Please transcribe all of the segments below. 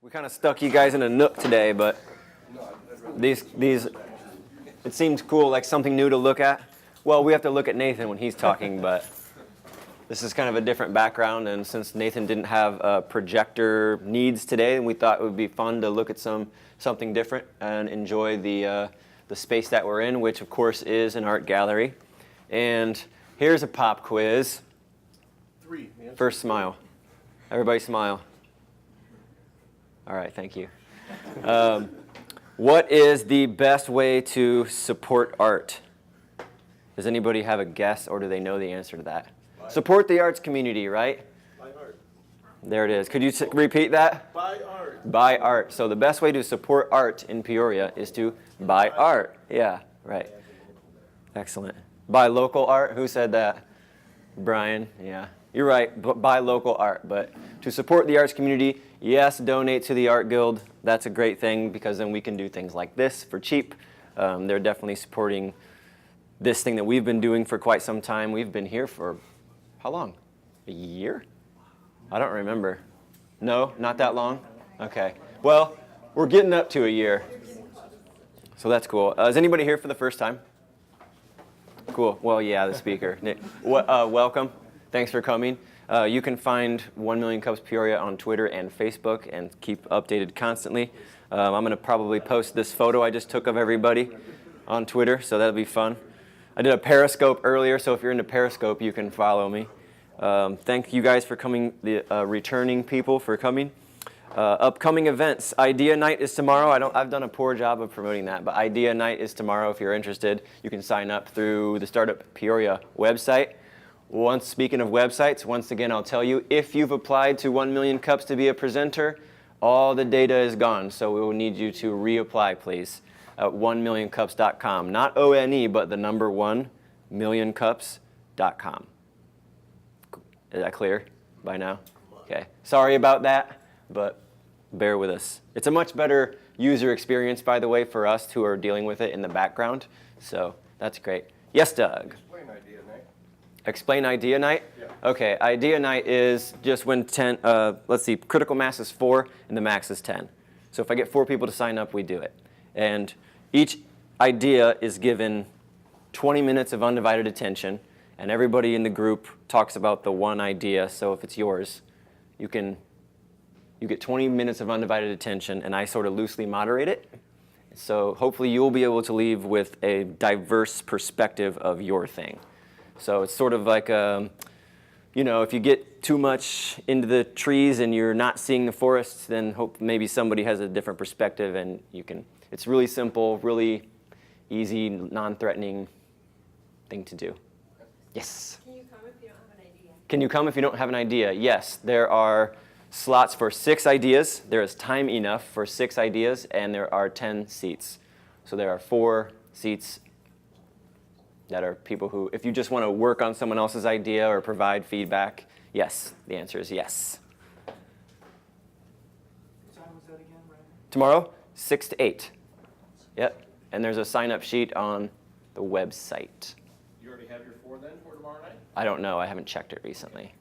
We kind of stuck you guys in a nook today, but these it seems cool, like something new to look at. Well, we have to look at Nathan when he's talking, but this is kind of a different background, and since Nathan didn't have projector needs today, we thought it would be fun to look at something different and enjoy the space that we're in, which of course is an art gallery. And here's a pop quiz. First smile. Everybody smile. All right, thank you. What is the best way to support art? Does anybody have a guess, or do they know the answer to that? Support the arts community, right? Buy art. There it is. Could you repeat that? Buy art. Buy art. So the best way to support art in Peoria is to buy art. Yeah, right. Excellent. Buy local art. Who said that? Brian. Yeah, you're right. Buy local art. But to support the arts community, yes, donate to the Art Guild. That's a great thing because then we can do things like this for cheap. They're definitely supporting this thing that we've been doing for quite some time. We've been here for how long? A year? I don't remember. No, not that long? Okay. Well, we're getting up to a year. So that's cool. Is anybody here for the first time? Cool. Well, yeah, the speaker. Welcome. Thanks for coming. You can find 1 Million Cups Peoria on Twitter and Facebook and keep updated constantly. I'm going to probably post this photo I just took of everybody on Twitter, so that'll be fun. I did a Periscope earlier, so if you're into Periscope, you can follow me. Thank you guys for coming, the returning people for coming. Upcoming events. Idea Night is tomorrow. I've done a poor job of promoting that, but Idea Night is tomorrow. If you're interested, you can sign up through the Startup Peoria website. Speaking of websites, once again, I'll tell you, if you've applied to 1 Million Cups to be a presenter, all the data is gone, so we will need you to reapply, please, at 1millioncups.com. Not O-N-E, but the number 1, millioncups.com. Is that clear by now? Okay. Sorry about that, but bear with us. It's a much better user experience, by the way, for us who are dealing with it in the background, so that's great. Yes, Doug? Explain Idea Night? Yeah. Okay, Idea Night is just when critical mass is 4 and the max is 10. So if I get 4 people to sign up, we do it. And each idea is given 20 minutes of undivided attention, and everybody in the group talks about the one idea. So if it's yours, you get 20 minutes of undivided attention, and I sort of loosely moderate it. So hopefully you'll be able to leave with a diverse perspective of your thing. So it's sort of like, if you get too much into the trees and you're not seeing the forests, then maybe somebody has a different perspective, and it's really simple, really easy, non-threatening thing to do. Yes? Can you come if you don't have an idea? Can you come if you don't have an idea? Yes, there are slots for 6 ideas. There is time enough for 6 ideas, and there are 10 seats. So there are 4 seats that are people who, if you just want to work on someone else's idea or provide feedback, yes, the answer is yes. What time was that again, Ryan? Tomorrow, 6 to 8. Yep, and there's a sign-up sheet on the website. You already have your 4 then for tomorrow night? I don't know, I haven't checked it recently.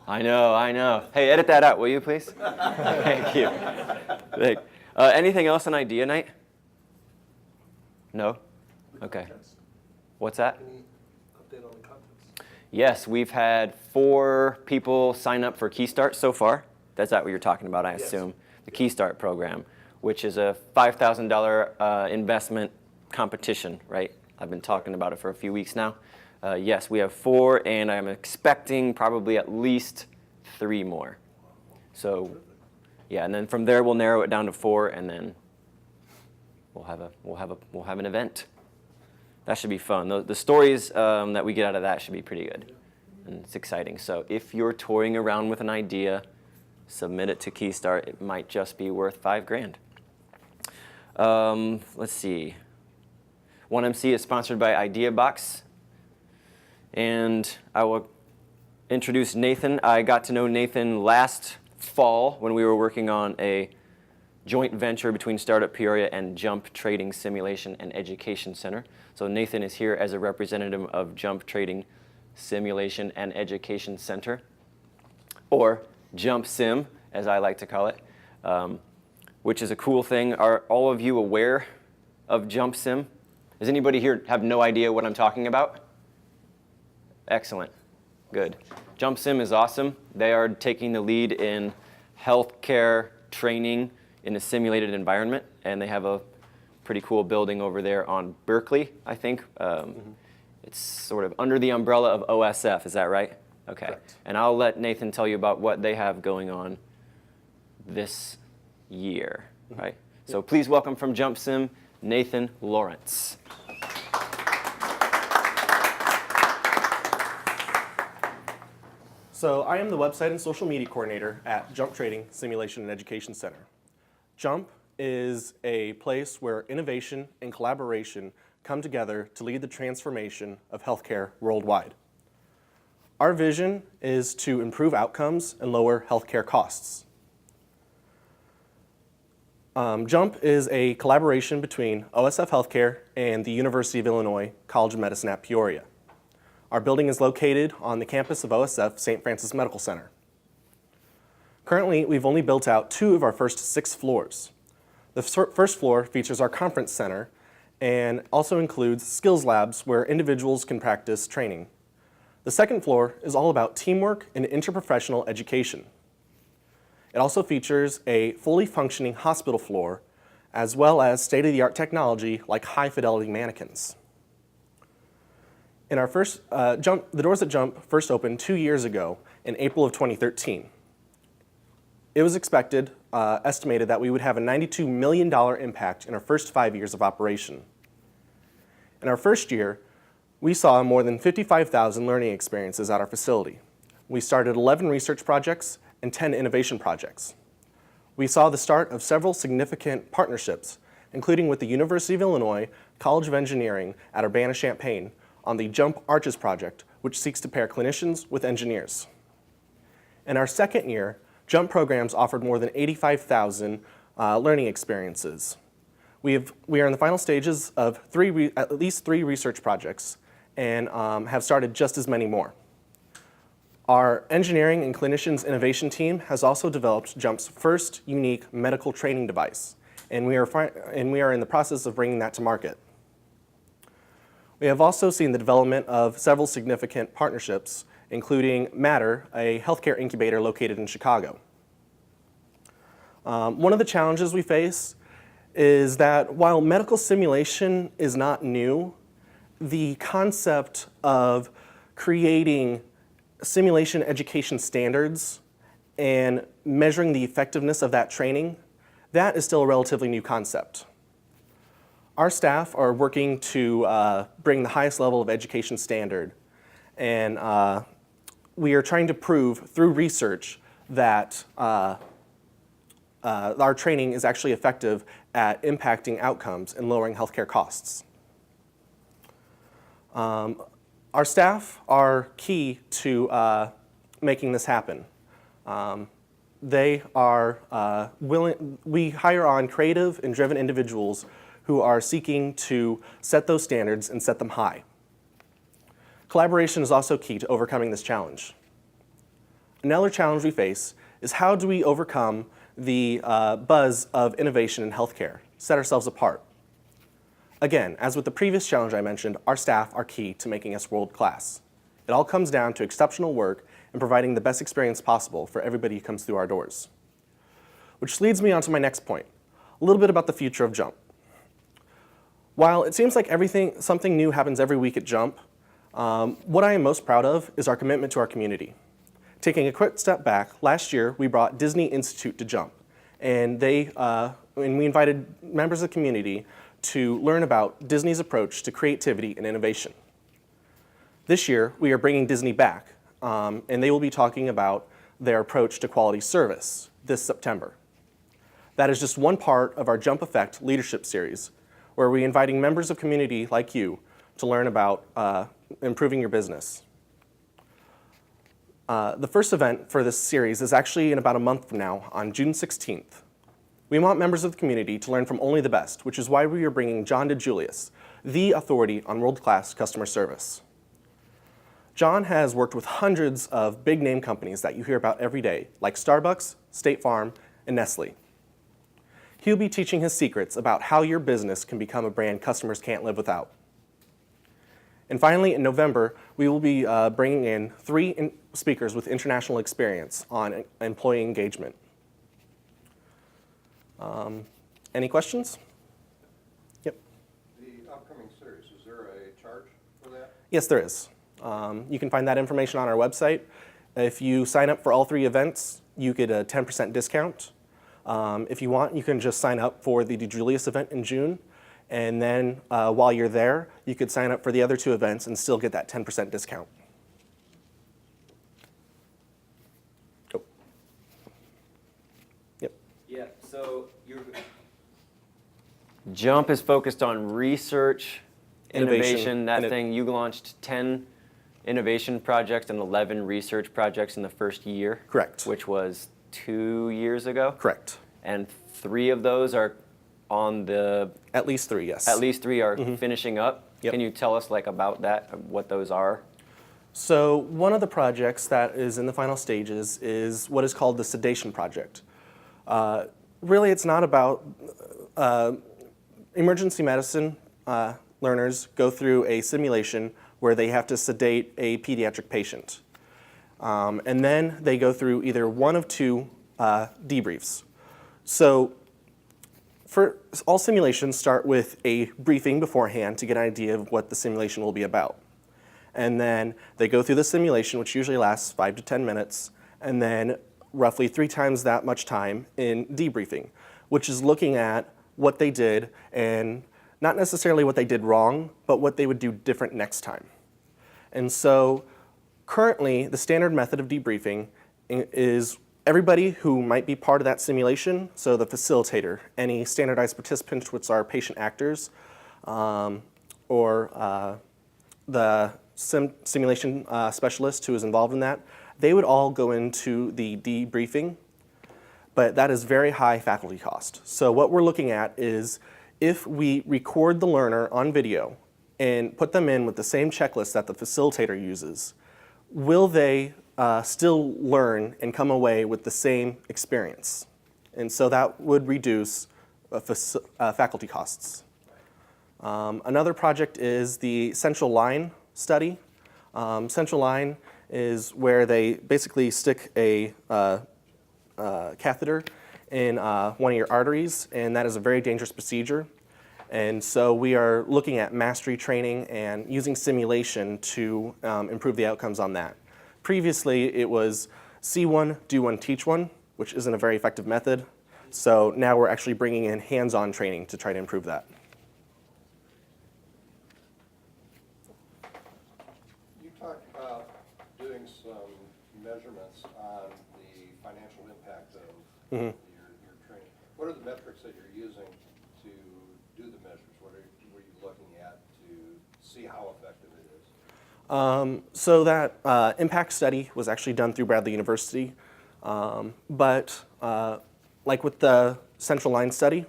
I know. Hey, edit that out, will you, please? Thank you. Anything else on Idea Night? No? Okay. What's that? Any update on the contest? Yes, we've had 4 people sign up for Keystart so far. That's what you're talking about, I assume. Yes. The Keystart program, which is a $5,000 investment competition, right? I've been talking about it for a few weeks now. Yes, we have 4, and I'm expecting probably at least 3 more. So, yeah, and then from there we'll narrow it down to 4, and then we'll have an event. That should be fun. The stories that we get out of that should be pretty good, and it's exciting. So if you're toying around with an idea, submit it to Keystart. It might just be worth $5,000. Let's see. 1MC is sponsored by IdeaBox, and I will introduce Nathan. I got to know Nathan last fall when we were working on a joint venture between Startup Peoria and Jump Trading Simulation and Education Center. So Nathan is here as a representative of Jump Trading Simulation and Education Center, or Jump Sim, as I like to call it. which is a cool thing. Are all of you aware of JumpSim? Does anybody here have no idea what I'm talking about? Excellent. Good. JumpSim is awesome. They are taking the lead in healthcare training in a simulated environment, and they have a pretty cool building over there on Berkeley, I think. It's sort of under the umbrella of OSF, is that right? Okay. Correct. And I'll let Nathan tell you about what they have going on this year, right? So please welcome from JumpSim, Nathan Lawrence. So I am the website and social media coordinator at Jump Trading Simulation and Education Center. Jump is a place where innovation and collaboration come together to lead the transformation of healthcare worldwide. Our vision is to improve outcomes and lower healthcare costs. Jump is a collaboration between OSF Healthcare and the University of Illinois College of Medicine at Peoria. Our building is located on the campus of OSF St. Francis Medical Center. Currently, we've only built out 2 of our first 6 floors. The first floor features our conference center and also includes skills labs where individuals can practice training. The second floor is all about teamwork and interprofessional education. It also features a fully functioning hospital floor as well as state-of-the-art technology like high-fidelity mannequins. In our the doors at Jump first opened 2 years ago in April of 2013. It was estimated that we would have a $92 million impact in our first 5 years of operation. In our first year, we saw more than 55,000 learning experiences at our facility. We started 11 research projects and 10 innovation projects. We saw the start of several significant partnerships, including with the University of Illinois College of Engineering at Urbana-Champaign on the Jump Arches project, which seeks to pair clinicians with engineers. In our second year, Jump programs offered more than 85,000 learning experiences. We are in the final stages of at least three research projects and have started just as many more. Our engineering and clinicians innovation team has also developed Jump's first unique medical training device, and we are in the process of bringing that to market. We have also seen the development of several significant partnerships, including Matter, a healthcare incubator located in Chicago. One of the challenges we face is that while medical simulation is not new, the concept of creating simulation education standards and measuring the effectiveness of that training, that is still a relatively new concept. Our staff are working to bring the highest level of education standard, and we are trying to prove through research that our training is actually effective at impacting outcomes and lowering healthcare costs. Our staff are key to making this happen. They are we hire on creative and driven individuals who are seeking to set those standards and set them high. Collaboration is also key to overcoming this challenge. Another challenge we face is how do we overcome the buzz of innovation in healthcare, set ourselves apart. Again, as with the previous challenge I mentioned, our staff are key to making us world-class. It all comes down to exceptional work and providing the best experience possible for everybody who comes through our doors. Which leads me on to my next point, a little bit about the future of Jump. While it seems like something new happens every week at Jump, what I am most proud of is our commitment to our community. Taking a quick step back, last year we brought Disney Institute to Jump, and we invited members of the community to learn about Disney's approach to creativity and innovation. This year we are bringing Disney back, and they will be talking about their approach to quality service this September. That is just one part of our Jump Effect leadership series, where we're inviting members of community like you to learn about improving your business. The first event for this series is actually in about a month from now, on June 16th. We want members of the community to learn from only the best, which is why we are bringing John DeJulius, the authority on world-class customer service. John has worked with hundreds of big-name companies that you hear about every day, like Starbucks, State Farm, and Nestle. He'll be teaching his secrets about how your business can become a brand customers can't live without. And finally, in November, we will be bringing in 3 speakers with international experience on employee engagement. Any questions? Yep. The upcoming series, is there a charge for that? Yes, there is. You can find that information on our website. If you sign up for all 3 events, you get a 10% discount. If you want, you can just sign up for the DeJulius event in June. And then while you're there, you could sign up for the other 2 events and still get that 10% discount. Oh. Yep. Yeah, so your JUMP is focused on research, innovation. That thing, you launched 10 innovation projects and 11 research projects in the first year. Correct. Which was 2 years ago. Correct. And 3 of those are on the... At least 3, yes. At least 3 are finishing up. Yep. Can you tell us about that, what those are? So one of the projects that is in the final stages is what is called the sedation project. Really, it's not about emergency medicine learners go through a simulation where they have to sedate a pediatric patient. And then they go through either one of 2 debriefs. So all simulations start with a briefing beforehand to get an idea of what the simulation will be about. And then they go through the simulation, which usually lasts 5 to 10 minutes, and then roughly 3 times that much time in debriefing, which is looking at what they did and not necessarily what they did wrong, but what they would do different next time. And so currently, the standard method of debriefing is everybody who might be part of that simulation, so the facilitator, any standardized participants, which are patient actors, or the simulation specialist who is involved in that, they would all go into the debriefing, but that is very high faculty cost. So what we're looking at is if we record the learner on video and put them in with the same checklist that the facilitator uses, will they still learn and come away with the same experience? And so that would reduce faculty costs. Another project is the Central Line study. Central Line is where they basically stick a catheter in one of your arteries, and that is a very dangerous procedure. And so we are looking at mastery training and using simulation to improve the outcomes on that. Previously, it was see one, do one, teach one, which isn't a very effective method. So now we're actually bringing in hands-on training to try to improve that. You talked about doing some measurements on the financial impact of your training. What are the metrics that you're using to do the measures? What are you looking at to see how effective it is? So that impact study was actually done through Bradley University. But like with the Central Line study,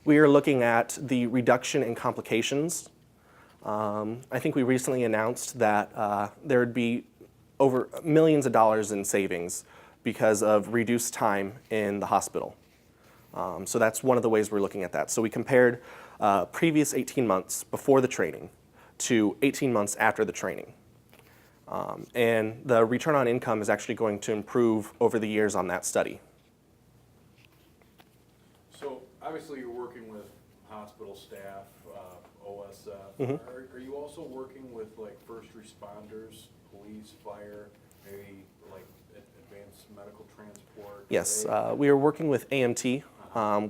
we are looking at the reduction in complications. I think we recently announced that there would be over millions of dollars in savings because of reduced time in the hospital. So that's one of the ways we're looking at that. So we compared previous 18 months before the training to 18 months after the training. And the return on income is actually going to improve over the years on that study. So obviously you're working with hospital staff, OSF. Mm-hmm. Are you also working with like first responders, police, fire, maybe like advanced medical transport? Yes, we are working with AMT.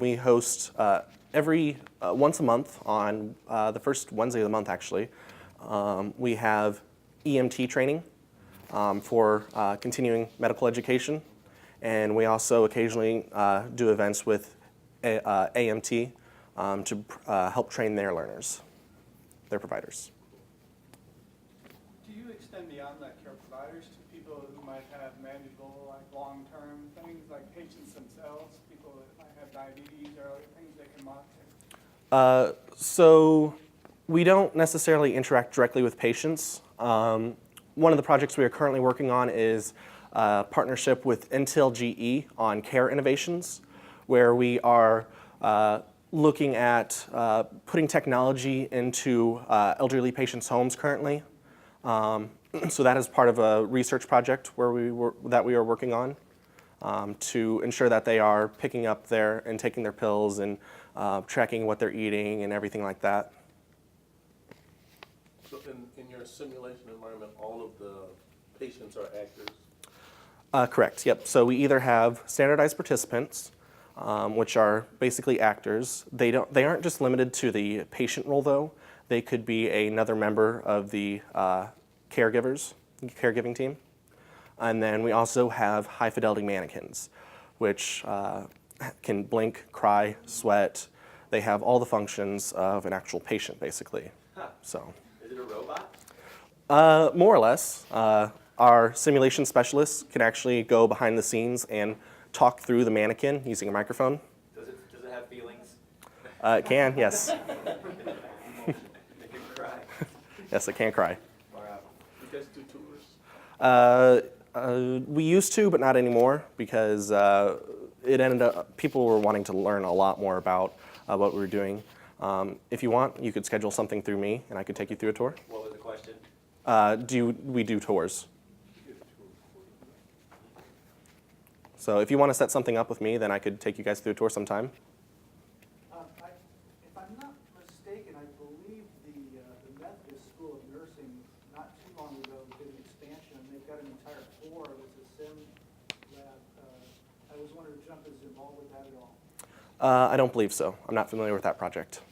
We host every once a month on the first Wednesday of the month, actually. We have EMT training for continuing medical education, and we also occasionally do events with AMT to help train their learners, their providers. Do you extend beyond that care providers to people who might have manageable, like long-term things, like patients themselves, people that might have diabetes or other things they can monitor? So we don't necessarily interact directly with patients. One of the projects we are currently working on is a partnership with Intel GE on care innovations, where we are looking at putting technology into elderly patients' homes currently. So that is part of a research project that we are working on to ensure that they are picking up and taking their pills and tracking what they're eating and everything like that. So in your simulation environment, all of the patients are actors? Correct, yep. So we either have standardized participants, which are basically actors. They aren't just limited to the patient role though. They could be another member of the caregiving team. And then we also have high fidelity mannequins, which can blink, cry, sweat. They have all the functions of an actual patient basically. So. Is it a robot? More or less. Our simulation specialists can actually go behind the scenes and talk through the mannequin using a microphone. Does it have feelings? It can, yes. It can cry. Yes, it can cry. You guys do tours? We used to, but not anymore, because it ended up, people were wanting to learn a lot more about what we were doing. If you want, you could schedule something through me, and I could take you through a tour. What was the question? We do tours. So if you want to set something up with me, then I could take you guys through a tour sometime. If I'm not mistaken, I believe the Methodist School of Nursing, not too long ago, did an expansion, and they've got an entire floor that's a sim lab. I was wondering if Jump is involved with that at all. I don't believe so. I'm not familiar with that project.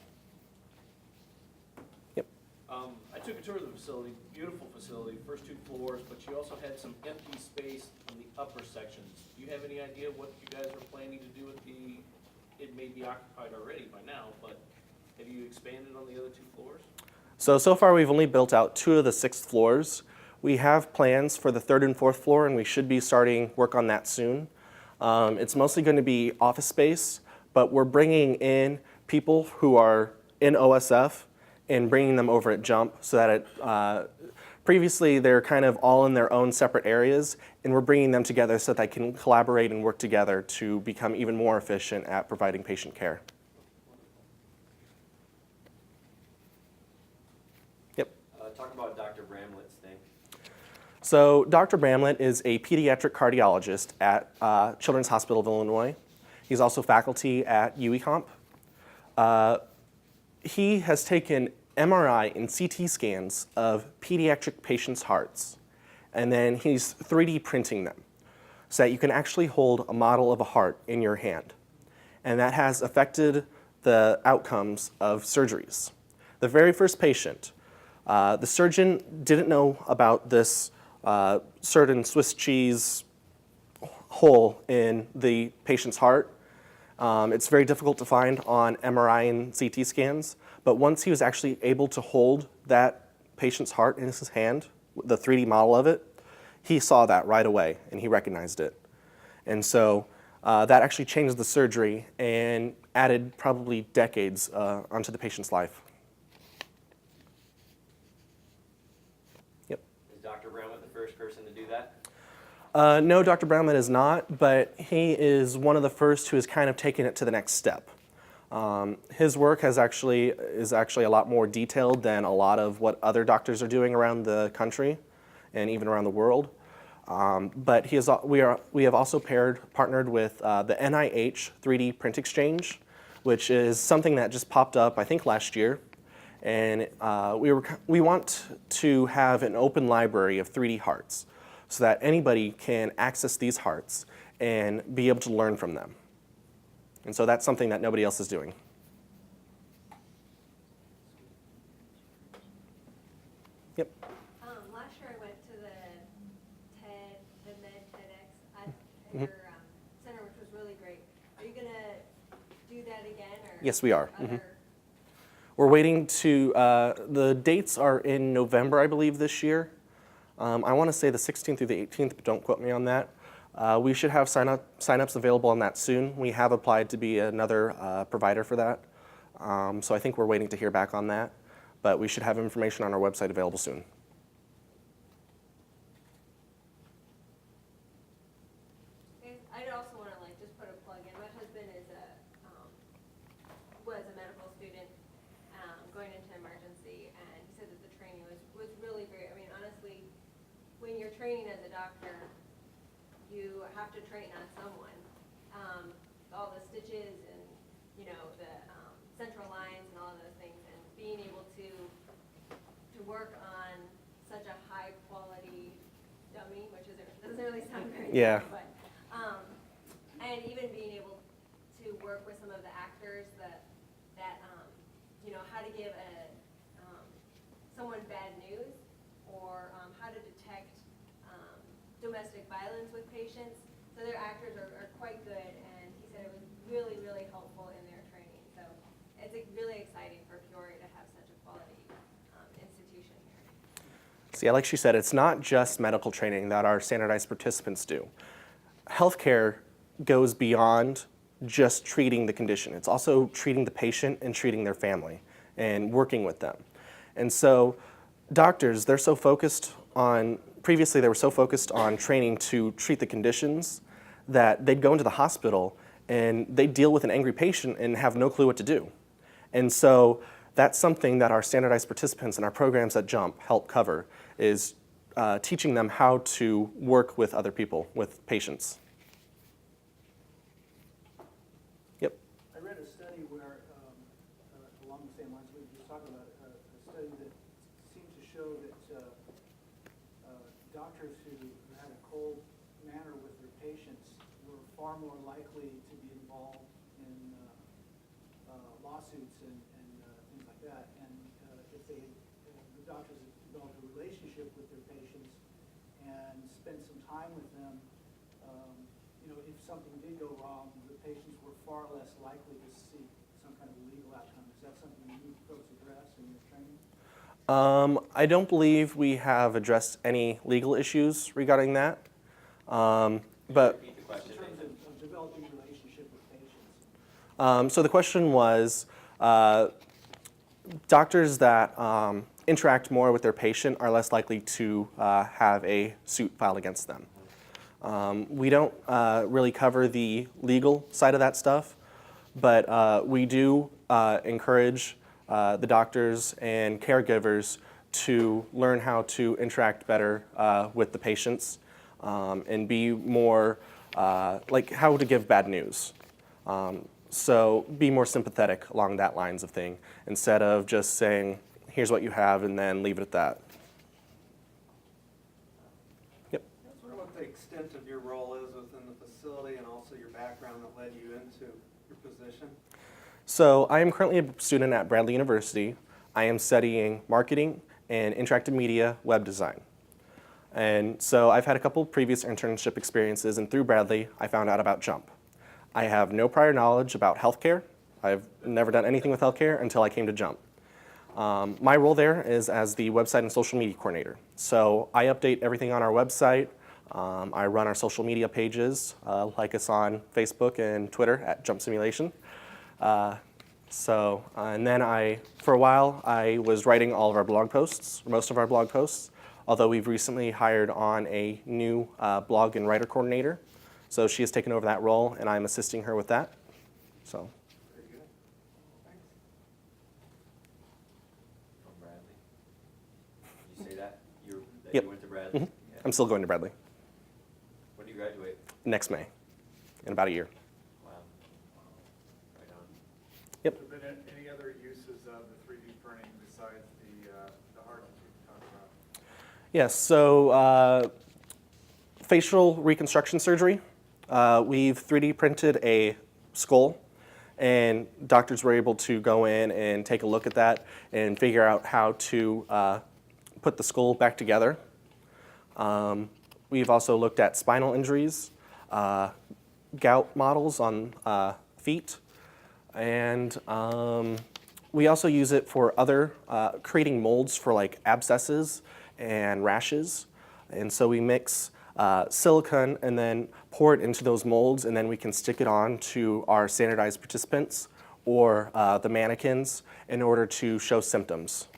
Yep. I took a tour of the facility, beautiful facility, first 2 floors, but you also had some empty space in the upper sections. Do you have any idea what you guys are planning to do with it may be occupied already by now, but have you expanded on the other 2 floors? So far we've only built out 2 of the 6 floors. We have plans for the 3rd and 4th floor, and we should be starting work on that soon. It's mostly going to be office space, but we're bringing in people who are in OSF and bringing them over at Jump so that previously they're kind of all in their own separate areas, and we're bringing them together so that they can collaborate and work together to become even more efficient at providing patient care. Yep. Talk about Dr. Bramlett's thing. So Dr. Bramlett is a pediatric cardiologist at Children's Hospital of Illinois. He's also faculty at UEComp. He has taken MRI and CT scans of pediatric patients' hearts, and then he's 3D printing them so that you can actually hold a model of a heart in your hand. And that has affected the outcomes of surgeries. The very first patient, the surgeon didn't know about this certain Swiss cheese hole in the patient's heart. It's very difficult to find on MRI and CT scans, but once he was actually able to hold that patient's heart in his hand, the 3D model of it, he saw that right away and he recognized it. And so that actually changed the surgery and added probably decades onto the patient's life. Yep. Is Dr. Bramlett the first person to do that? No, Dr. Bramlett is not, but he is one of the first who has kind of taken it to the next step. His work is actually a lot more detailed than a lot of what other doctors are doing around the country and even around the world. But we have also partnered with the NIH 3D Print Exchange, which is something that just popped up, I think, last year. And we want to have an open library of 3D hearts so that anybody can access these hearts and be able to learn from them. And so that's something that nobody else is doing. Yep. Last year I went to the Med TEDx at your center, which was really great. Are you going to do that again? Or Yes, we are. other- We're waiting to, the dates are in November, I believe, this year. I want to say the 16th through the 18th, but don't quote me on that. We should have sign-ups available on that soon. We have applied to be another provider for that. So I think we're waiting to hear back on that. But we should have information on our website available soon. I'd also want to just put a plug in. My husband is training as a doctor, you have to train on someone. All the stitches and, you know, the central lines and all of those things, and being able to work on such a high quality dummy, which doesn't really sound very Yeah. good, but, and even being able to work with some of the actors that you know, how to give someone bad news, or how to detect domestic violence with patients. So their actors are quite good, and he said it was really, really helpful in their training. So it's really exciting for Peoria to have such a quality institution here. So yeah, like she said, it's not just medical training that our standardized participants do. Healthcare goes beyond just treating the condition. It's also treating the patient and treating their family and working with them. And so doctors, previously they were so focused on training to treat the conditions that they'd go into the hospital and they'd deal with an angry patient and have no clue what to do. And so that's something that our standardized participants and our programs at JUMP help cover, is teaching them how to work with other people, with patients. Yep. I read a study where, along the same lines we were just talking about, a study that seemed to show that doctors who had a cold manner with their patients were far more likely to be involved in lawsuits and things like that. And if the doctors had developed a relationship with their patients and spent some time with them, you know, if something did go wrong, the patients were far less likely to seek some kind of legal outcome. Is that something you folks address in your training? I don't believe we have addressed any legal issues regarding that. But In terms of developing a relationship with patients? so the question was, doctors that interact more with their patient are less likely to have a suit filed against them. We don't really cover the legal side of that stuff, but we do encourage the doctors and caregivers to learn how to interact better with the patients and be more like how to give bad news. So be more sympathetic along that lines of thing instead of just saying, here's what you have and then leave it at that. Yep. I was wondering what the extent of your role is within the facility and also your background that led you into your position. So I am currently a student at Bradley University. I am studying marketing and interactive media web design. And so I've had a couple previous internship experiences, and through Bradley, I found out about JUMP. I have no prior knowledge about healthcare. I've never done anything with healthcare until I came to JUMP. My role there is as the website and social media coordinator. So I update everything on our website. I run our social media pages, like us on Facebook and Twitter at JUMP Simulation. And then for a while, I was writing all of our blog posts, most of our blog posts, although we've recently hired on a new blog and writer coordinator. So she has taken over that role, and I'm assisting her with that. So. Very good. Thanks. From Bradley. Did you say that? That Yep. you went to Bradley? Mhm. Yeah. I'm still going to Bradley When do you graduate? next May, in about a year. Wow. Right on. Yep. Have there been any other uses of the 3D printing besides the art that you talked about? Yes, so facial reconstruction surgery. We've 3D printed a skull, and doctors were able to go in and take a look at that and figure out how to put the skull back together. We've also looked at spinal injuries, gout models on feet, and we also use it for other creating molds for like abscesses and rashes. And so we mix silicone and then pour it into those molds, and then we can stick it on to our standardized participants or the mannequins in order to show symptoms.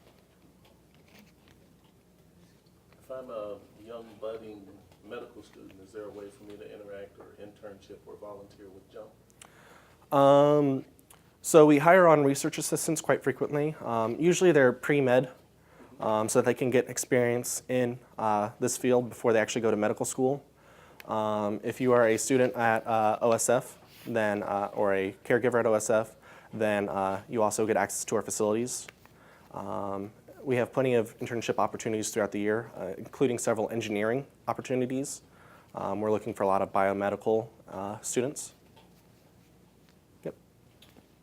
If I'm a young budding medical student, is there a way for me to interact or internship or volunteer with JUMP? So we hire on research assistants quite frequently. Usually they're pre-med so that they can get experience in this field before they actually go to medical school. If you are a student at OSF, then, or a caregiver at OSF, then you also get access to our facilities. We have plenty of internship opportunities throughout the year, including several engineering opportunities. We're looking for a lot of biomedical students. Yep.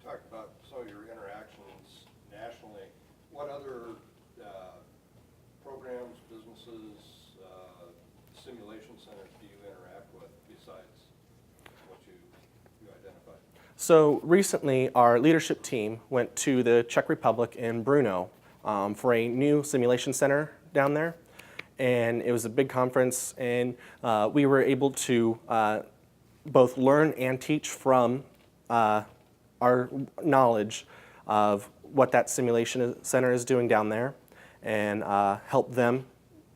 Talk about some of your interactions nationally. What other programs, businesses, simulation centers do you interact with besides what you identified? So recently, our leadership team went to the Czech Republic in Brno for a new simulation center down there. And it was a big conference, and we were able to both learn and teach from our knowledge of what that simulation center is doing down there, and help them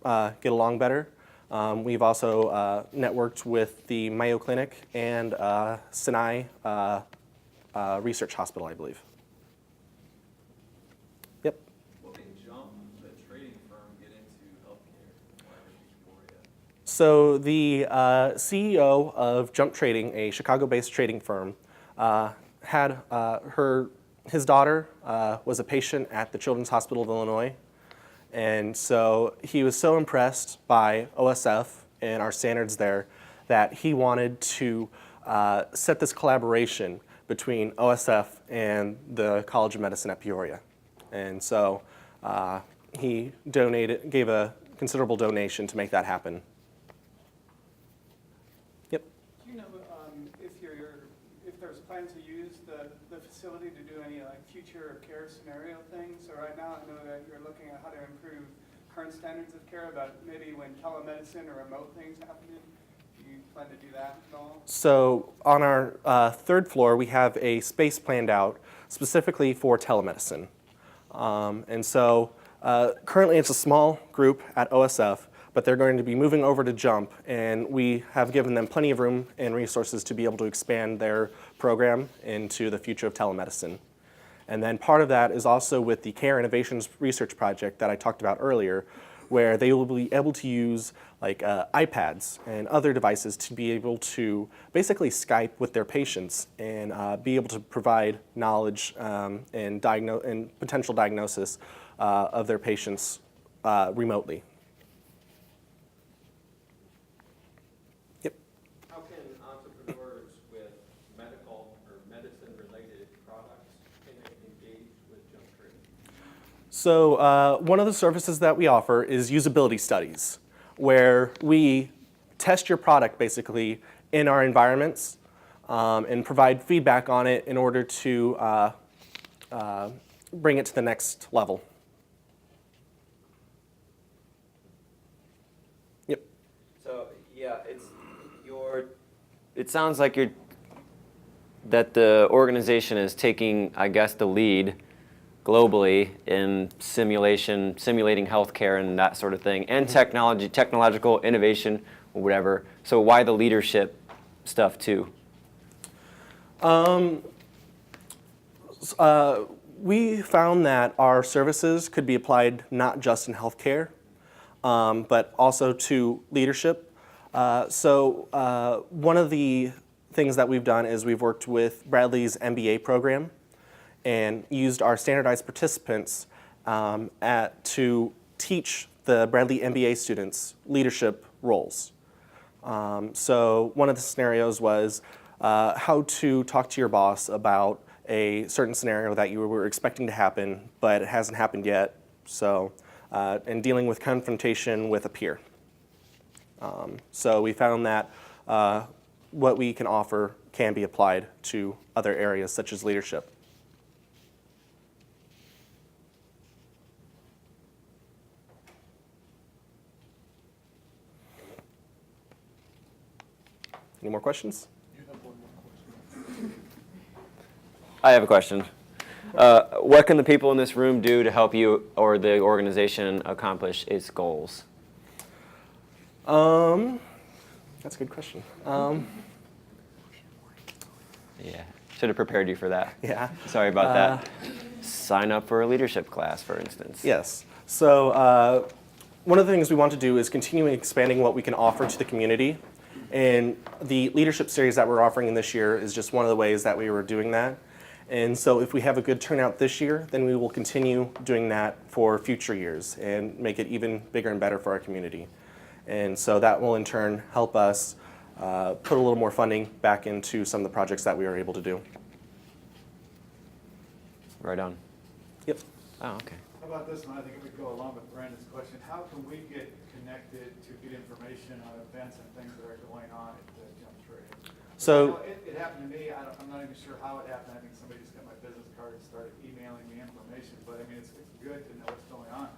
get along better. We've also networked with the Mayo Clinic and Sinai Research Hospital, I believe. Yep. What made Jump, the trading firm, get into healthcare? Why Victoria? So the CEO of Jump Trading, a Chicago-based trading firm, had his daughter was a patient at the Children's Hospital of Illinois. And so he was so impressed by OSF and our standards there that he wanted to set this collaboration between OSF and the College of Medicine at Peoria. And so he gave a considerable donation to make that happen. Yep. Do you know if there's plans to use the facility to do any like future care scenario things? So right now I know that you're looking at how to improve current standards of care, but maybe when telemedicine or remote things happen, do you plan to do that at all? So on our third floor, we have a space planned out specifically for telemedicine. And so currently it's a small group at OSF, but they're going to be moving over to Jump, and we have given them plenty of room and resources to be able to expand their program into the future of telemedicine. And then part of that is also with the Care Innovations Research Project that I talked about earlier, where they will be able to use like iPads and other devices to be able to basically Skype with their patients and be able to provide knowledge and potential diagnosis of their patients remotely. Yep. How can entrepreneurs with medical or medicine-related products engage with Jump Trading? So one of the services that we offer is usability studies, where we test your product basically in our environments and provide feedback on it in order to bring it to the next level. Yep. So yeah, it sounds like that the organization is taking, I guess, the lead globally in simulating healthcare and that sort of thing, and technological innovation, or whatever. So why the leadership stuff too? We found that our services could be applied not just in healthcare, but also to leadership. So one of the things that we've done is we've worked with Bradley's MBA program and used our standardized participants to teach the Bradley MBA students leadership roles. So one of the scenarios was how to talk to your boss about a certain scenario that you were expecting to happen, but it hasn't happened yet. So, and dealing with confrontation with a peer. So we found that what we can offer can be applied to other areas such as leadership. Any more questions? You have one more question. I have a question. What can the people in this room do to help you or the organization accomplish its goals? That's a good question. Yeah, should have prepared you for that. Yeah. Sorry about that. Sign up for a leadership class, for instance. Yes. So one of the things we want to do is continue expanding what we can offer to the community. And the leadership series that we're offering this year is just one of the ways that we were doing that. And so if we have a good turnout this year, then we will continue doing that for future years and make it even bigger and better for our community. And so that will in turn help us put a little more funding back into some of the projects that we are able to do. Right on. Yep. Oh, okay. How about this one? I think it would go along with Brandon's question. How can we get connected to get information on events and things that are going on at the Jump Trade? So It happened to me. I'm not even sure how it happened. I think somebody just got my business card and started emailing me information. But I mean, it's good to know what's going on.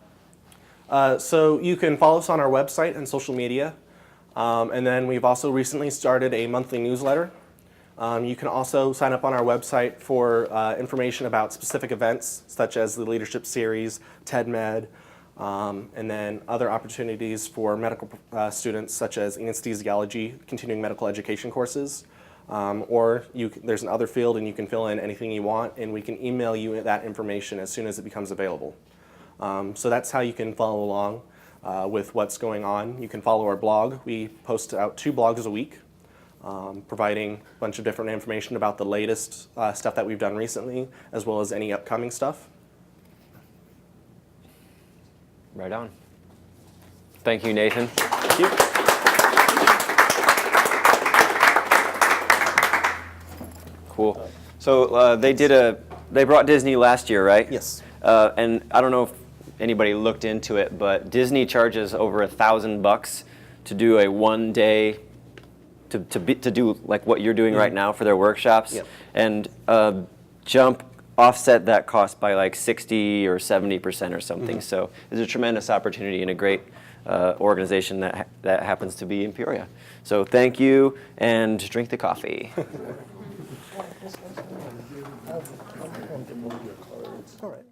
so you can follow us on our website and social media. And then we've also recently started a monthly newsletter. You can also sign up on our website for information about specific events, such as the Leadership Series, TEDMed, and then other opportunities for medical students, such as anesthesiology, continuing medical education courses. Or there's another field, and you can fill in anything you want, and we can email you that information as soon as it becomes available. So that's how you can follow along with what's going on. You can follow our blog. We post out 2 blogs a week, providing a bunch of different information about the latest stuff that we've done recently, as well as any upcoming stuff. Right on. Thank you, Nathan. Thank you. Cool. So they brought Disney last year, right? Yes. And I don't know if anybody looked into it, but Disney charges over $1,000 to do a 1 day to do like what you're doing right now for their workshops. Yep. And Jump offset that cost by like 60 or 70% or something. So it's a tremendous opportunity and a great organization that happens to be in Peoria. So thank you, and drink the coffee. All right.